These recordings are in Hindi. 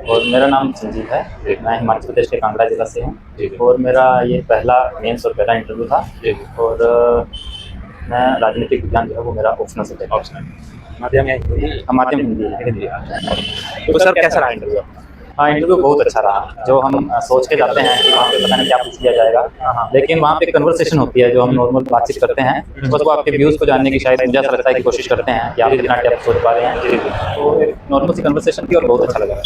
और मेरा नाम संजीव है। जी। मैं हिमाचल प्रदेश के कांगड़ा जिला से हूँ। जी, जी। और मेरा ये पहला मेंस और पहला इंटरव्यू था। जी, जी। और मैं राजनीतिक विज्ञान जो है वो मेरा ऑप्शनल सब्जेक्ट है। ऑप्शनल माध्यम या हिंदी? माध्यम हिंदी है। हिंदी, अच्छा। तो सर कैसा रहा इंटरव्यू आपका? हाँ, इंटरव्यू बहुत अच्छा रहा। जो हम सोच के जाते हैं कि वहाँ पे पता नहीं क्या पूछ लिया जाएगा, हाँ। लेकिन वहाँ पे कन्वर्सेशन होती है जो हम नॉर्मल बातचीत करते हैं। बस वो आपके व्यूज़ को जानने की शायद मुझे ऐसा लगता है कि कोशिश करते हैं कि आप कितना डेप्थ सोच पा रहे हैं। जी, जी। तो एक नॉर्मल सी कन्वर्सेशन थी और बहुत अच्छा लगा।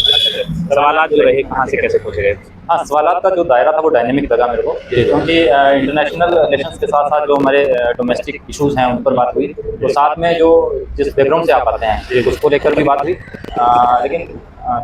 सवालात जो रहे कहाँ से कैसे पूछे गए? हाँ, सवालात का जो दायरा था वो डायनेमिक लगा मेरे को, क्योंकि इंटरनेशनल रिलेशंस के साथ साथ जो हमारे डोमेस्टिक इश्यूज़ हैं उन पर बात हुई। तो साथ में जो जिस बैकग्राउंड से आप आते हैं उसको लेकर भी बात हुई। लेकिन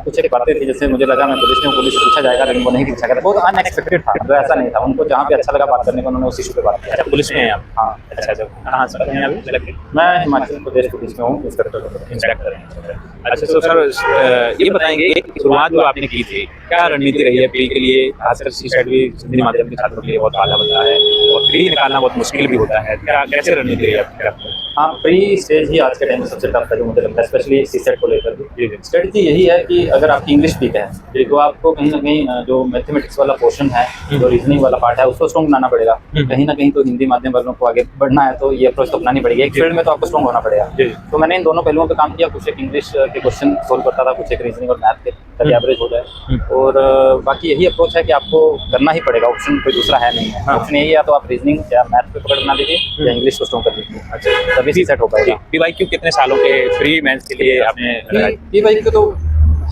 कुछ एक बातें थी, जैसे मुझे लगा मैं पुलिस में पुलिस पूछा जाएगा, लेकिन वो नहीं पूछा गया। बहुत अनएक्सपेक्टेड था, मतलब ऐसा नहीं था। उनको जहाँ पे अच्छा लगा बात करने को उन्होंने उस इशू पे बात किया। अच्छा, पुलिस में हैं आप? हाँ, अच्छा, अच्छा। कहाँ से हैं अभी सेलेक्टेड? मैं हिमाचल प्रदेश पुलिस में हूँ, इंस्पेक्टर। इंस्पेक्टर हैं। अच्छा, तो सर ये बताएंगे कि शुरुआत जो आपने की थी, क्या रणनीति रही है प्री के लिए? खासकर सीसेट भी हिंदी माध्यम के छात्रों के लिए बहुत आला बनता है और प्री निकालना बहुत मुश्किल भी होता है। क्या कैसे रणनीति रही है आपकी? हाँ, प्री स्टेज ही आज के टाइम में सबसे टफ है जो मुझे लगता है, स्पेशली सीसेट को लेकर भी। जी, जी। स्ट्रेटजी यही है कि अगर आपकी इंग्लिश वीक है तो आपको कहीं ना कहीं जो मैथमेटिक्स वाला पोर्शन है, जो रीजनिंग वाला पार्ट है, उसको स्ट्रॉन्ग बनाना पड़ेगा। कहीं ना कहीं तो हिंदी माध्यम वालों को आगे बढ़ना है तो ये अप्रोच तो अपनानी पड़ेगी। एक फील्ड में तो आपको स्ट्रॉन्ग होना पड़ेगा। तो मैंने इन दोनों पहलुओं पे काम किया। कुछ एक इंग्लिश के क्वेश्चन सोल्व करता था, कुछ एक रीजनिंग और मैथ के, ताकि एवरेज हो जाए। और बाकी यही अप्रोच है कि आपको करना ही पड़ेगा, ऑप्शन कोई दूसरा है नहीं है। ऑप्शन यही है, या तो आप रीजनिंग या मैथ पे पकड़ बना लीजिए या इंग्लिश को स्ट्रॉन्ग कर लीजिए। अच्छा, तभी सेट हो पाएगा। पीवाईक्यू कितने सालों के प्री मेंस के लिए आपने लगाई? पीवाईक्यू तो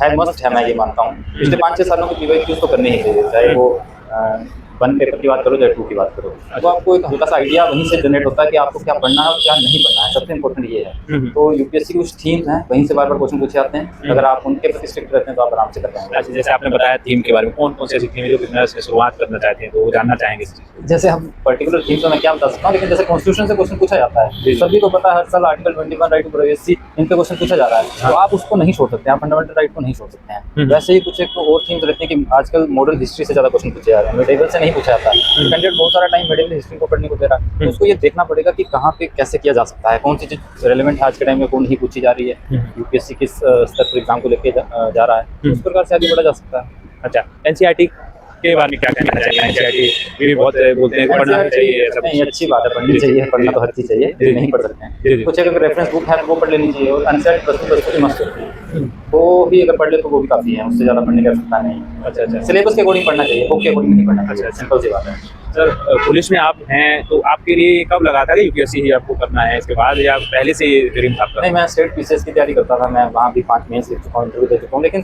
है, मस्ट है, मैं ये मानता हूँ। पिछले 5-6 सालों की पीवाईक्यूज तो करने ही चाहिए, चाहे वो 1 पेपर की बात करो चाहे 2 की बात करो। तो आपको एक हल्का सा आइडिया वहीं से जनरेट होता है कि आपको क्या पढ़ना है और क्या नहीं पढ़ना है। सबसे इम्पोर्टेंट ये है। तो यूपीएससी की कुछ थीम्स हैं, वहीं से बार बार क्वेश्चन पूछे जाते हैं। अगर आप उनके प्रति स्ट्रिक्ट रहते हैं तो आप आराम से कर पाएंगे। अच्छा, जैसे आपने बताया थीम के बारे में, कौन कौन से ऐसी थीम है जो बिजनेस से शुरुआत करना चाहते हैं तो वो जानना चाहेंगे इस चीज़ को? जैसे हम पर्टिकुलर थीम तो मैं क्या बता सकता हूँ, लेकिन जैसे कॉन्स्टिट्यूशन से क्वेश्चन पूछा जाता है, सभी को पता है हर साल आर्टिकल 21 राइट टू प्राइवेसी इन पे क्वेश्चन पूछा जा रहा है। तो आप उसको नहीं छोड़ सकते, आप फंडामेंटल राइट को नहीं छोड़ सकते हैं। वैसे ही कुछ एक और थीम्स रहती है कि आजकल मॉडर्न हिस्ट्री से ज़्यादा क्वेश्चन पूछे जा रहे हैं, मिडिवल से नहीं पूछा जाता है। कैंडिडेट बहुत सारा टाइम मिडिवल हिस्ट्री को पढ़ने को दे रहा है, तो उसको ये देखना पड़ेगा कि कहाँ पे कैसे किया जा सकता है, कौन सी चीज़ रेलेवेंट है आज के टाइम में, कौन ही पूछी जा रही है, यूपीएससी किस स्तर पर एग्जाम को लेके जा रहा है, उस प्रकार से आगे बढ़ा जा सकता है। अच्छा, एनसीईआरटी के बारे में क्या कहना चाहिए? एनसीईआरटी भी बहुत बोलते हैं कि पढ़ना चाहिए, सब नहीं, अच्छी बात है, पढ़नी चाहिए, पढ़ना तो हर चीज़ चाहिए, नहीं पढ़ सकते हैं। कुछ अगर रेफरेंस बुक है तो वो पढ़ लेनी चाहिए, और एनसीईआरटी प्लस की मस्त होती है, वो भी अगर पढ़ ले तो वो भी काफ़ी है, उससे ज़्यादा पढ़ने की आवश्यकता नहीं। अच्छा, अच्छा। सिलेबस के अकॉर्डिंग पढ़ना चाहिए, बुक के अकॉर्डिंग नहीं पढ़ना चाहिए, सिंपल सी बात है। सर, पुलिस में आप हैं तो आपके लिए कब लगा था कि यूपीएससी ही आपको करना है इसके बाद, या पहले से ये ड्रीम था आपका? नहीं, मैं स्टेट पीसीएस की तैयारी करता था। मैं वहाँ भी 5 मेंस लिख चुका हूँ, इंटरव्यू दे चुका हूँ, लेकिन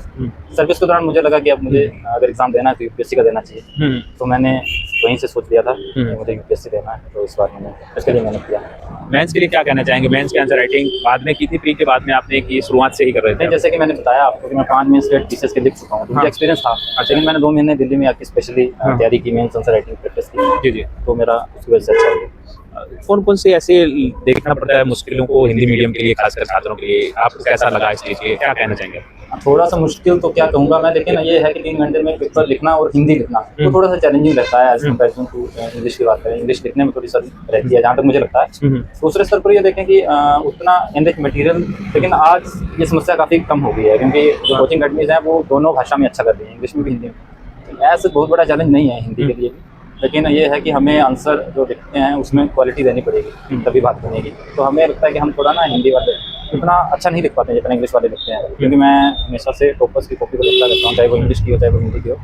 सर्विस के दौरान मुझे लगा कि अब मुझे अगर एग्जाम देना है तो यूपीएससी का देना चाहिए। तो मैंने वहीं से सोच लिया था कि मुझे यूपीएससी देना है, तो इस बार मैंने उसके लिए मेहनत किया। मेंस के लिए क्या कहना चाहेंगे? मेंस की आंसर राइटिंग बाद में की थी, प्री के बाद में आपने की शुरुआत से ही कर रहे थे? नहीं, जैसे कि मैंने बताया आपको कि मैं 5 मेंस स्टेट पीसीएस के लिख चुका हूँ, तो मुझे एक्सपीरियंस था। लेकिन मैंने 2 महीने दिल्ली में आके स्पेशली तैयारी की, मेंस आंसर राइटिंग प्रैक्टिस की। जी, जी। तो मेरा उसकी वजह से अच्छा हो गया। कौन कौन से ऐसे देखना पड़ता है मुश्किलों को हिंदी मीडियम के लिए, खासकर छात्रों के लिए? आपको कैसा लगा इस चीज़ के, क्या कहना चाहेंगे? थोड़ा सा मुश्किल तो क्या कहूँगा मैं, लेकिन ये है कि 3 घंटे में पेपर लिखना और हिंदी लिखना तो थोड़ा सा चैलेंजिंग रहता है एज कम्पेरिजन टू इंग्लिश की बात करें। इंग्लिश लिखने में थोड़ी सा रहती है, जहाँ तक मुझे लगता है। दूसरे स्तर पर ये देखें कि उतना एनरिच मटेरियल, लेकिन आज ये समस्या काफ़ी कम हो गई है, क्योंकि जो कोचिंग अकेडमीज हैं वो दोनों भाषा में अच्छा कर रही हैं, इंग्लिश में भी हिंदी में। ऐसे बहुत बड़ा चैलेंज नहीं है हिंदी के लिए भी, लेकिन ये है कि हमें आंसर जो लिखते हैं उसमें क्वालिटी देनी पड़ेगी, तभी बात बनेगी। तो हमें लगता है कि हम थोड़ा ना हिंदी वाले उतना अच्छा नहीं लिख पाते हैं जितना इंग्लिश वाले लिखते हैं, क्योंकि मैं हमेशा से टॉपर्स की कॉपी को लिखता रहता हूँ, चाहे वो इंग्लिश की हो चाहे वो हिंदी की हो।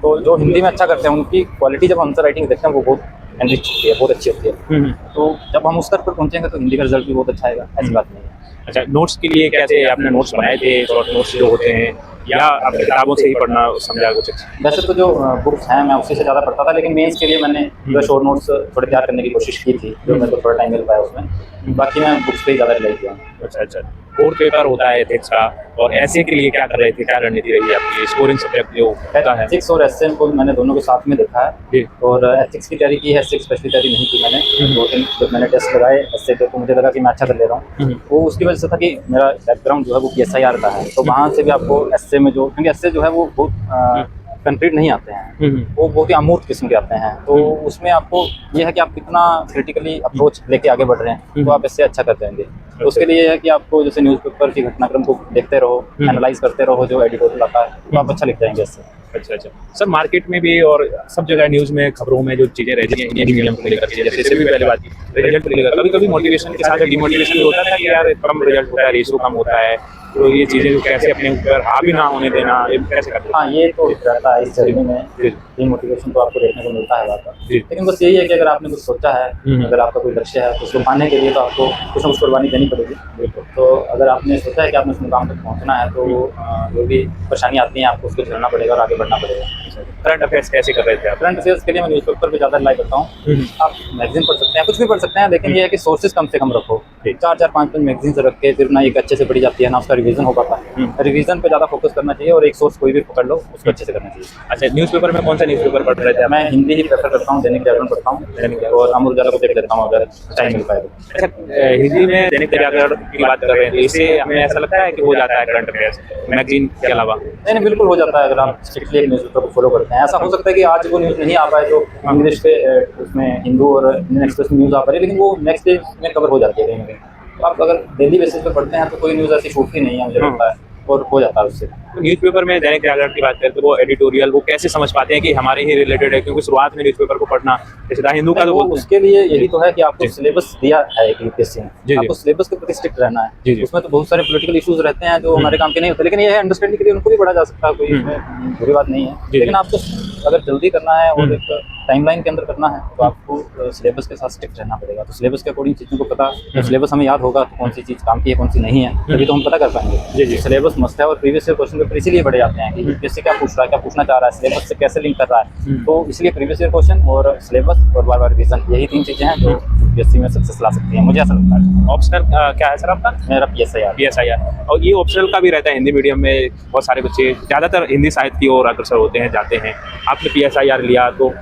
तो जो हिंदी में अच्छा करते हैं उनकी क्वालिटी जब आंसर राइटिंग देखते हैं वो बहुत एनरिच होती है, बहुत अच्छी होती है। तो जब हम उस स्तर पर पहुँचेंगे तो हिंदी का रिजल्ट भी बहुत अच्छा आएगा, ऐसी बात नहीं है। अच्छा, नोट्स के लिए कैसे आपने नोट्स बनाए थे? शॉर्ट नोट्स जो होते हैं, या आप किताबों से ही पढ़ना समझा कुछ? वैसे तो जो बुक्स हैं मैं उसी से ज़्यादा पढ़ता था, लेकिन मेंस के लिए मैंने जो शॉर्ट नोट्स थोड़े तैयार करने की कोशिश की थी, जो मेरे को थोड़ा टाइम मिल पाया उसमें। बाकी मैं बुक्स पे ही ज़्यादा रिलाई किया। अच्छा, अच्छा। कोर पेपर होता है एथिक्स का, और ऐसे के लिए क्या कर रहे थे, क्या रणनीति रही है आपकी? स्कोरिंग सब्जेक्ट जो होता है, एथिक्स और एसए को मैंने दोनों को साथ में देखा है, और एथिक्स की तैयारी की है, एसए की स्पेशली तैयारी नहीं की मैंने। 2-3 जब मैंने टेस्ट लगाए एसए पे तो मुझे लगा कि मैं अच्छा कर ले रहा हूँ। वो उसकी वजह से था कि मेरा बैकग्राउंड जो है वो पीएसआईआर का है, तो वहाँ से भी आपको एसए में जो, क्योंकि एसए जो है वो बहुत कंक्रीट नहीं आते हैं, वो बहुत ही अमूर्त किस्म के आते हैं। तो उसमें आपको ये है कि आप कितना क्रिटिकली अप्रोच लेके आगे बढ़ रहे हैं, तो आप इससे अच्छा कर जाएंगे। तो उसके लिए ये है कि आपको जैसे न्यूज़पेपर की घटनाक्रम को देखते रहो, एनालाइज करते रहो, जो एडिटोरियल आता है, तो आप अच्छा लिख जाएंगे इससे। अच्छा अच्छा सर, मार्केट में भी और सब जगह न्यूज़ में खबरों में जो चीज़ें रहती हैं इंडियन मीडियम को लेकर के, जैसे इससे भी पहले बात की रिजल्ट को लेकर, कभी कभी मोटिवेशन के साथ डिमोटिवेशन भी होता है कि यार कम रिजल्ट होता है, रेशो कम होता है, तो ये चीज़ें जो कैसे अपने ऊपर हावी ना होने देना, ये कैसे करते हैं? हाँ, ये तो रहता है इस जर्नी में, डिमोटिवेशन तो आपको देखने को मिलता है बार। जी। लेकिन बस यही है कि अगर आपने कुछ सोचा है, अगर आपका कोई लक्ष्य है, तो उसको पाने के लिए तो आपको कुछ ना कुछ कुर्बानी देनी पड़ेगी। बिल्कुल। तो अगर आपने सोचा है कि आपने उस मुकाम तक पहुँचना है, तो जो भी परेशानी आती है आपको उसको झेलना पड़ेगा और आगे बढ़ना पड़ेगा। करंट अफेयर्स कैसे कर रहे थे आप? करंट अफेयर्स के लिए मैं न्यूज़पेपर पे ज़्यादा रिलाई करता हूँ। आप मैगजीन पढ़ सकते हैं, कुछ भी पढ़ सकते हैं, लेकिन ये है कि सोर्सेज कम से कम रखो। 4-4, 5-5 मैगजीन रख के फिर ना एक अच्छे से पढ़ी जाती है, ना उसका रिवीजन हो पाता है। रिवीजन पे ज़्यादा फोकस करना चाहिए और एक सोर्स कोई भी पकड़ लो, उसको अच्छे से करना चाहिए। अच्छा, न्यूज़पेपर में कौन सा न्यूज़पेपर पढ़ रहे थे आप? मैं हिंदी ही प्रेफर करता हूँ, दैनिक जागरण पढ़ता हूँ और अमर उजाला को देख लेता हूँ अगर टाइम मिल पाए तो। अच्छा, हिंदी में दैनिक जागरण की बात कर रहे हैं, तो इससे हमें ऐसा लगता है कि हो जाता है करंट अफेयर्स मैगजीन के अलावा? नहीं, बिल्कुल हो जाता है अगर आप स्ट्रिक्टली एक न्यूज़पेपर को फॉलो करते हैं। ऐसा हो सकता है कि आज वो न्यूज़ नहीं आ पाए तो इंग्लिश पे उसमें हिंदू और इंडियन एक्सप्रेस में न्यूज़ आ पा रही है, लेकिन वो नेक्स्ट डे में कवर हो जाती है कहीं ना कहीं। तो आप अगर डेली बेसिस पे पढ़ते हैं तो कोई न्यूज़ ऐसी छूटती नहीं है, मुझे लगता है, और हो जाता है उससे। तो न्यूज़पेपर में दैनिक जागरण की बात करें तो वो एडिटोरियल वो कैसे समझ पाते हैं कि हमारे ही रिलेटेड है? क्योंकि शुरुआत में न्यूज़पेपर को पढ़ना, जैसे द हिंदू का तो वो बोलते हैं। उसके लिए यही तो है कि आपको सिलेबस दिया है कि यूपीएससी जी, ने, जी। आपको सिलेबस के प्रति स्ट्रिक्ट रहना जी, है। जी। उसमें तो बहुत सारे पॉलिटिकल इश्यूज रहते हैं जो हमारे काम के नहीं होते, लेकिन ये है अंडरस्टैंडिंग के लिए उनको भी पढ़ा जा सकता है, कोई इसमें बुरी बात नहीं है। जी। लेकिन आपको अगर जल्दी करना है और एक टाइमलाइन के अंदर करना है तो आपको सिलेबस के साथ स्ट्रिक्ट रहना पड़ेगा। तो सिलेबस के अकॉर्डिंग चीज़ों को पता, जब सिलेबस हमें याद होगा तो कौन सी चीज़ काम की है, कौन सी नहीं है, तभी तो हम पता कर पाएंगे। जी, जी। सिलेबस मस्ट है और प्रीवियस ईयर क्वेश्चन पेपर इसीलिए बढ़े जाते हैं कि यूपीएससी क्या पूछ रहा है, क्या पूछना चाह रहा है, सिलेबस से कैसे लिंक कर रहा है। तो इसलिए प्रीवियस ईयर क्वेश्चन और सिलेबस और बार बार रिवीजन, यही 3 चीज़ें हैं जो यूपीएससी में सक्सेस ला सकती हैं, मुझे ऐसा लगता है। ऑप्शनल क्या है सर आपका? मेरा PSIR। PSIR, और ये ऑप्शनल का भी रहता है हिंदी मीडियम में, बहुत सारे बच्चे ज़्यादातर हिंदी साहित्य की ओर अग्रसर होते हैं, जाते हैं। आपने PSIR लिया तो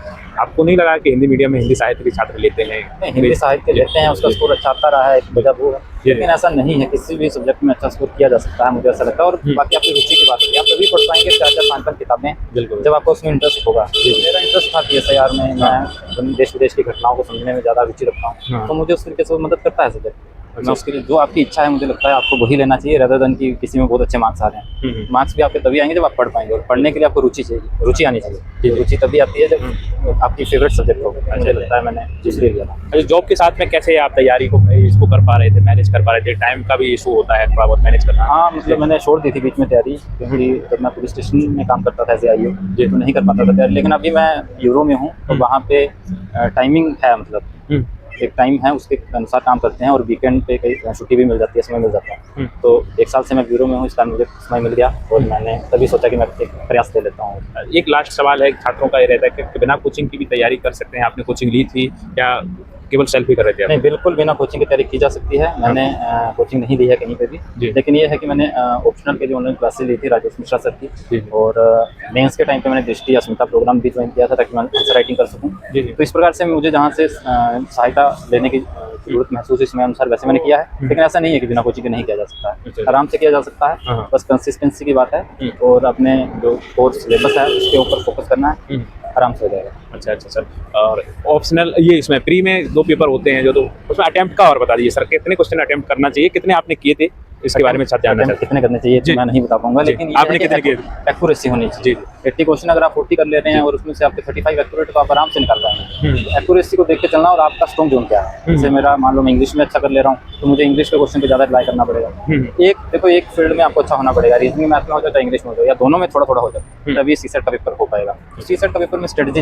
आपको नहीं लगा कि हिंदी मीडियम में हिंदी साहित्य के छात्र लेते हैं? हिंदी साहित्य लेते हैं, उसका स्कोर अच्छा आता रहा है, एक वजह वो है। लेकिन ऐसा नहीं है, किसी भी सब्जेक्ट में अच्छा स्कोर किया जा सकता है, मुझे ऐसा लगता है। और बाकी आपकी रुचि की बात है, आप तभी पढ़ पाएंगे 4-4, 5-5 किताबें बिल्कुल। जब आपको उसमें इंटरेस्ट होगा। मेरा इंटरेस्ट था PSIR में, मैं देश विदेश की घटनाओं को समझने में ज़्यादा रुचि रखता हूँ, तो मुझे उस तरीके से मदद करता है सब्जेक्ट। मैं उसके लिए जो आपकी इच्छा है, मुझे लगता है आपको वही लेना चाहिए, रेदर देन कि किसी में बहुत अच्छे मार्क्स आ रहे हैं। मार्क्स भी आपके तभी आएंगे जब आप पढ़ पाएंगे, और पढ़ने के लिए आपको रुचि चाहिए, रुचि आनी चाहिए। रुचि तभी आती है जब आपकी फेवरेट सब्जेक्ट होगा। मुझे लगता है मैंने इसलिए लिया था। अच्छा, जॉब के साथ में कैसे आप तैयारी को इसको कर पा रहे थे, मैनेज कर पा रहे थे? टाइम का भी इशू होता है थोड़ा बहुत मैनेज करना। हाँ, मतलब मैंने छोड़ दी थी बीच में तैयारी, क्योंकि जब मैं पुलिस स्टेशन में काम करता था एज IO, तो नहीं कर पाता था तैयारी। लेकिन अभी मैं यूरो में हूँ, तो वहाँ पे टाइमिंग है, मतलब एक टाइम है, उसके अनुसार काम करते हैं, और वीकेंड पे कई छुट्टी भी मिल जाती है, समय मिल जाता है। तो 1 साल से मैं ब्यूरो में हूँ, इस टाइम मुझे समय मिल गया और मैंने तभी सोचा कि मैं एक प्रयास ले लेता हूँ। एक लास्ट सवाल है, छात्रों का ये रहता है कि बिना कोचिंग की भी तैयारी कर सकते हैं? आपने कोचिंग ली थी या केवल सेल्फ ही कर रहे थे आप? नहीं, बिल्कुल बिना कोचिंग की तैयारी की जा सकती है। मैंने कोचिंग नहीं ली है कहीं पे भी, लेकिन ये है कि मैंने ऑप्शनल के लिए ऑनलाइन क्लासेस ली थी राजेश मिश्रा सर की, और मेंस के टाइम पे मैंने दृष्टि अस्मिता प्रोग्राम भी ज्वाइन किया था ताकि मैं आंसर राइटिंग कर सकूं। तो इस प्रकार से मुझे जहाँ से सहायता लेने की जरूरत महसूस हुई, इसमें अनुसार वैसे मैंने किया है। लेकिन ऐसा नहीं है कि बिना कोचिंग के नहीं किया जा सकता है, आराम से किया जा सकता है। बस कंसिस्टेंसी की बात है और अपने जो कोर्स सिलेबस है उसके ऊपर फोकस करना है, आराम से हो जाएगा। अच्छा सर, और ऑप्शनल ये इसमें प्री में 2 पेपर होते हैं जो, तो उसमें अटेम्प्ट का और बता दीजिए सर, कितने क्वेश्चन अटेम्प्ट करना चाहिए, कितने आपने किए थे, इसके बारे में छात्र जानना चाहते हैं। कितने करने चाहिए तो मैं नहीं बता पाऊंगा, लेकिन आपने कितने किए? एक्यूरेसी होनी चाहिए। 80 क्वेश्चन अगर आप 40 कर ले रहे हैं और उसमें से आपके 35 एक्यूरेट, तो आप आराम से निकाल पाएंगे। एक्यूरेसी को देख के चलना, और आपका स्ट्रॉन्ग जोन क्या है। जैसे मेरा मान लो मैं इंग्लिश में अच्छा कर ले रहा हूँ, तो मुझे इंग्लिश के क्वेश्चन पे ज़्यादा रिलाई करना पड़ेगा। एक फील्ड में आपको अच्छा होना पड़ेगा, रीजनिंग मैथ में हो जाए, इंग्लिश में हो जाए, या दोनों में थोड़ा थोड़ा हो जाए, तभी CSET का पेपर हो पाएगा। CSET का पेपर में स्ट्रेटजी